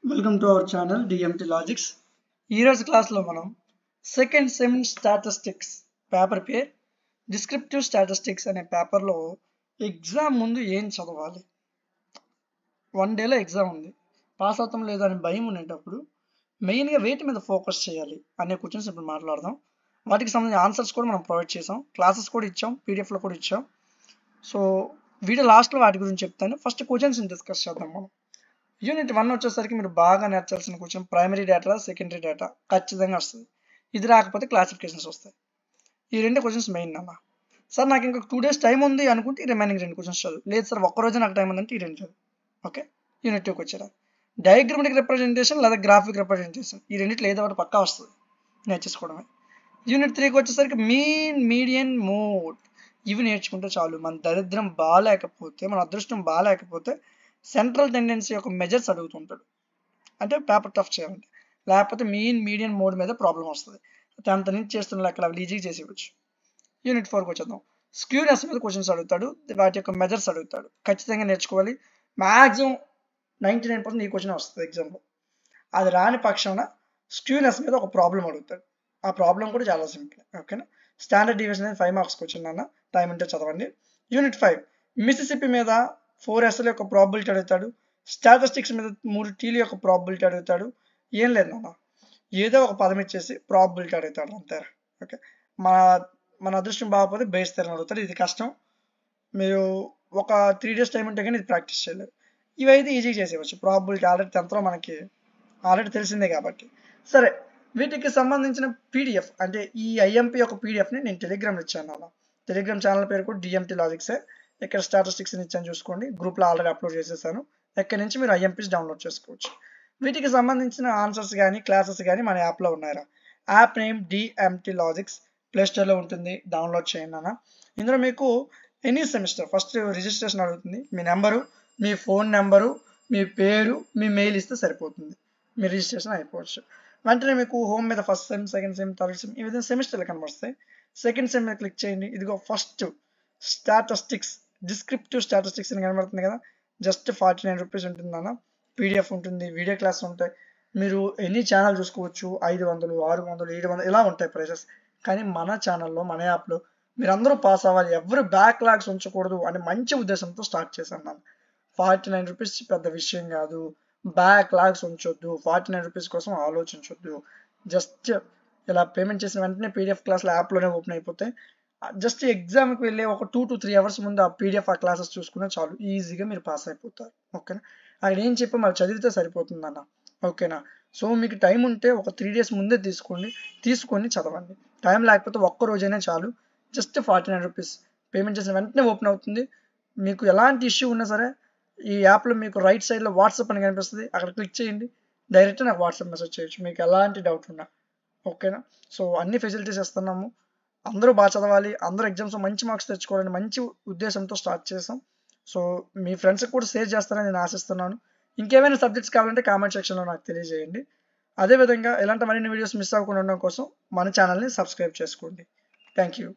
Welcome to our channel DMT logics. ఈరోజు క్లాస్లో మనం సెకండ్ సెమ్ స్టాటిస్టిక్స్ పేపర్ పేర్ descriptive statistics అనే పేపర్లో ఎగ్జామ్ ముందు ఏం చదవాలి, 1 డేలో ఎగ్జామ్ ఉంది, పాస్ అవుతాం లేదా అని భయం ఉండేటప్పుడు మెయిన్గా వేటి మీద ఫోకస్ చేయాలి అనే క్వశ్చన్స్ ఇప్పుడు మాట్లాడదాం. వాటికి సంబంధించిన ఆన్సర్స్ కూడా మనం ప్రొవైడ్ చేసాం, క్లాసెస్ కూడా ఇచ్చాం, పీడిఎఫ్లో కూడా ఇచ్చాం. సో వీడియో లాస్ట్లో వాటి గురించి చెప్తాను. ఫస్ట్ క్వశ్చన్స్ని డిస్కస్ చేద్దాం. మనం యూనిట్ 1 వచ్చేసరికి మీరు బాగా నేర్చాల్సిన question primary data, secondary data ఖచ్చితంగా వస్తుంది. ఇది రాకపోతే క్లాసిఫికేషన్స్ వస్తాయి. ఈ 2 క్వశ్చన్స్ మెయిన్ అన్న. సార్ నాకు ఇంకొక 2 days టైం ఉంది అనుకుంటే ఈ రిమైనింగ్ 2 క్వశ్చన్స్ చదువు. లేదు సార్ ఒక్కరోజు నాకు టైం ఉందంటే ఈ 2 చదువు. ఓకే, యూనిట్ 2కి వచ్చారా, డయాగ్రమాటిక్ రిప్రజెంటేషన్ లేదా గ్రాఫిక్ రిప్రజెంటేషన్, ఈ రెండిట్లో ఏదో ఒకటి పక్కా వస్తుంది, నేర్చేసుకోవడమే. యూనిట్ 3కి వచ్చేసరికి మీన్, మీడియన్, మోడ్, ఇవి నేర్చుకుంటే చాలు. మన దరిద్రం బాగాలేకపోతే, మన అదృష్టం బాగాలేకపోతే సెంట్రల్ టెండెన్సీ యొక్క మెజర్స్ అడుగుతుంటాడు, అంటే పేపర్ టఫ్ చేయాలంటే. లేకపోతే మీన్, మీడియన్, మోడ్ మీద ప్రాబ్లం వస్తుంది. 10th నుంచి చేస్తున్న లెక్కలు అవి ఈజీగా చేసేవచ్చు. యూనిట్ 4కి వచ్చేద్దాం. స్క్యూనెస్ మీద క్వశ్చన్స్ అడుగుతాడు, వాటి యొక్క మెజర్స్ అడుగుతాడు, ఖచ్చితంగా నేర్చుకోవాలి. మ్యాక్సిమం 99% ఈ క్వశ్చన్ వస్తుంది ఎగ్జామ్లో. అది రాని పక్షాన స్క్యూనెస్ మీద ఒక ప్రాబ్లం అడుగుతాడు. ఆ ప్రాబ్లం కూడా చాలా సింపుల్. ఓకేనా, స్టాండర్డ్ డివిజన్ అనేది 5 మార్క్స్ క్వశ్చన్ అన్న, టైం ఉంటే చదవండి. యూనిట్ 5 మిసిసిపి మీద 4 SL యొక్క ప్రాబిలిటీ అడుగుతాడు. స్టాటిస్టిక్స్ మీద 3 Tల యొక్క ప్రాబిలిటీ అడుగుతాడు. ఏం లేదు నాన్న, ఏదో ఒక పదం ఇచ్చేసి ప్రాబిలిటీ అడుగుతాడు అంతే. ఓకే, మన అదృష్టం బాగపోతే బేస్ తెరని అడుగుతాడు. ఇది కష్టం, మీరు ఒక 3 days టైం ఉంటే కానీ ఇది ప్రాక్టీస్ చేయలేరు. ఇవైతే ఈజీగా చేసేవచ్చు. ప్రాబిలిటీ ఆల్రెడీ 10thలో మనకి ఆల్రెడీ తెలిసిందే కాబట్టి. సరే, వీటికి సంబంధించిన పీడిఎఫ్ అంటే ఈ ఐఎంపీ యొక్క పీడిఎఫ్ని నేను టెలిగ్రామ్లో ఇచ్చాను అన్న. టెలిగ్రామ్ ఛానల్ పేరు కూడా డిఎంటీ లాజిక్సే. ఇక్కడ స్టాటిస్టిక్స్ ఇచ్చాను చూసుకోండి, గ్రూప్లో ఆల్రెడీ అప్లోడ్ చేసేసాను. ఎక్కడి నుంచి మీరు ఐఎంపీస్ డౌన్లోడ్ చేసుకోవచ్చు. వీటికి సంబంధించిన ఆన్సర్స్ కానీ క్లాసెస్ కానీ మన యాప్లో ఉన్నాయరా. యాప్ నేమ్ డిఎంటీ లాజిక్స్, ప్లేస్టోర్లో ఉంటుంది, డౌన్లోడ్ చేయండి అన్న. ఇందులో మీకు ఎనీ సెమిస్టర్ ఫస్ట్ రిజిస్ట్రేషన్ అడుగుతుంది. మీ నెంబరు, మీ ఫోన్ నెంబరు, మీ పేరు, మీ మెయిల్ ఇస్తే సరిపోతుంది, మీ రిజిస్ట్రేషన్ అయిపోవచ్చు. వెంటనే మీకు హోమ్ మీద first sem, second sem, third sem ఈ విధంగా సెమిస్టర్లు కనబడతాయి. సెకండ్ సెమ్ మీద క్లిక్ చేయండి. ఇదిగో ఫస్ట్ స్టాటిస్టిక్స్, డిస్క్రిప్టివ్ స్టాటిస్టిక్స్ అని కనబడుతుంది కదా, జస్ట్ 49 రూపీస్ ఉంటుంది అన్న. పీడిఎఫ్ ఉంటుంది, వీడియో క్లాస్ ఉంటాయి, మీరు ఎనీ ఛానల్ చూసుకోవచ్చు. 500, 600, 700 ఇలా ఉంటాయి ప్రైసెస్. కానీ మన ఛానల్లో, మన యాప్లో మీరందరూ పాస్ అవ్వాలి, ఎవరు బ్యాక్లాగ్స్ ఉంచకూడదు అని మంచి ఉద్దేశంతో స్టార్ట్ చేశాను నేను. 49 రూపీస్ పెద్ద విషయం కాదు, బ్యాక్లాగ్స్ ఉంచొద్దు, 49 రూపీస్ కోసం ఆలోచించొద్దు. జస్ట్ ఇలా పేమెంట్ చేసిన వెంటనే పీడిఎఫ్ క్లాసులు యాప్లోనే ఓపెన్ అయిపోతాయి. జస్ట్ ఎగ్జామ్కి వెళ్ళే ఒక 2 to 3 hours ముందు ఆ పీడిఎఫ్, ఆ క్లాసెస్ చూసుకున్నా చాలు, ఈజీగా మీరు పాస్ అయిపోతారు. ఓకేనా, అక్కడ ఏం చెప్పి మరి చదివితే సరిపోతుంది అన్న. ఓకేనా, సో మీకు టైం ఉంటే ఒక 3 days ముందే తీసుకొని చదవండి. టైం లేకపోతే ఒక్క రోజైనా చాలు. జస్ట్ 49 రూపీస్ పేమెంట్ చేసిన వెంటనే ఓపెన్ అవుతుంది. మీకు ఎలాంటి ఇష్యూ ఉన్నా సరే ఈ యాప్లో మీకు రైట్ సైడ్లో వాట్సాప్ అని కనిపిస్తుంది, అక్కడ క్లిక్ చేయండి, డైరెక్ట్ నాకు వాట్సాప్ మెసేజ్ చేయొచ్చు మీకు ఎలాంటి డౌట్ ఉన్నా. ఓకేనా, సో అన్ని ఫెసిలిటీస్ ఇస్తున్నాము. అందరూ బాగా చదవాలి, అందరూ ఎగ్జామ్స్లో మంచి మార్క్స్ తెచ్చుకోవాలని మంచి ఉద్దేశంతో స్టార్ట్ చేసాం. సో మీ ఫ్రెండ్స్కి కూడా షేర్ చేస్తారని నేను ఆశిస్తున్నాను. ఇంకేమైనా సబ్జెక్ట్స్ కావాలంటే కామెంట్ సెక్షన్లో నాకు తెలియజేయండి. అదేవిధంగా ఇలాంటి మరిన్ని వీడియోస్ మిస్ అవ్వకుండా ఉండడం కోసం మన ఛానల్ని సబ్స్క్రైబ్ చేసుకోండి. Thank you.